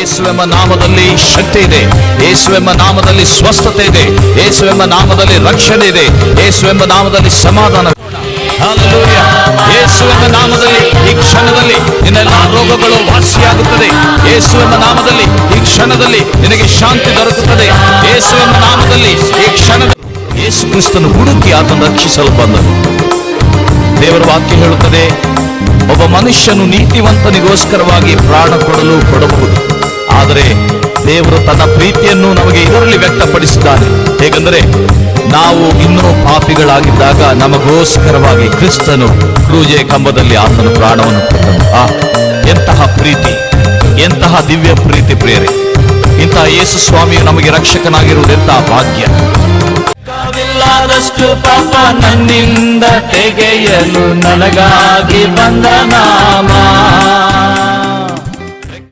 ಯೇಸುವೆಂಬ ನಾಮದಲ್ಲಿ ಶಕ್ತಿ ಇದೆ, ಯೇಸುವೆಂಬ ನಾಮದಲ್ಲಿ ಸ್ವಸ್ಥತೆ ಇದೆ, ಯೇಸುವೆಂಬ ನಾಮದಲ್ಲಿ ರಕ್ಷಣೆ ಇದೆ, ಯೇಸುವೆಂಬ ನಾಮದಲ್ಲಿ ಸಮಾಧಾನ. ಹಲ್ಲೆಲೂಯಾ. ಯೇಸುವೆಂಬ ನಾಮದಲ್ಲಿ ಈ ಕ್ಷಣದಲ್ಲಿ ನಿನ್ನೆಲ್ಲ ರೋಗಗಳು ವಾಸಿಯಾಗುತ್ತದೆ. ಯೇಸುವೆಂಬ ನಾಮದಲ್ಲಿ ಈ ಕ್ಷಣದಲ್ಲಿ ನಿನಗೆ ಶಾಂತಿ ದೊರಕುತ್ತದೆ. ಯೇಸುವೆಂಬ ನಾಮದಲ್ಲಿ ಈ ಕ್ಷಣದಲ್ಲಿ ಯೇಸು ಕ್ರಿಸ್ತನು ಹುಡುಕಿ ಆತನ ರಕ್ಷಿಸಲು ಬಂದನು. ದೇವರ ವಾಕ್ಯ ಹೇಳುತ್ತದೆ, ಒಬ್ಬ ಮನುಷ್ಯನು ನೀತಿವಂತನಿಗೋಸ್ಕರವಾಗಿ ಪ್ರಾಣ ಕೊಡಬಹುದು, ಆದರೆ ದೇವರು ತನ್ನ ಪ್ರೀತಿಯನ್ನು ನಮಗೆ ಇದರಲ್ಲಿ ವ್ಯಕ್ತಪಡಿಸಿದ್ದಾನೆ. ಹೇಗೆಂದರೆ, ನಾವು ಇನ್ನೂ ಪಾಪಿಗಳಾಗಿದ್ದಾಗ ನಮಗೋಸ್ಕರವಾಗಿ ಕ್ರಿಸ್ತನು ಕ್ರೂಜೆ ಕಂಬದಲ್ಲಿ ಆತನ ಪ್ರಾಣವನ್ನು ಕೊಟ್ಟನು. ಎಂತಹ ಪ್ರೀತಿ, ಎಂತಹ ದಿವ್ಯ ಪ್ರೀತಿ ಪ್ರಿಯರೇ! ಇಂತಹ ಯೇಸು ಸ್ವಾಮಿಯು ನಮಗೆ ರಕ್ಷಕನಾಗಿರುವುದೆಂತಹ ಭಾಗ್ಯ. ಕಾವಿಲ್ಲದಷ್ಟು ಪಾಪ ನನ್ನಿಂದ ತೆಗೆಯಲು ನನಗಾಗಿ ಬಂದ ನಾಮ.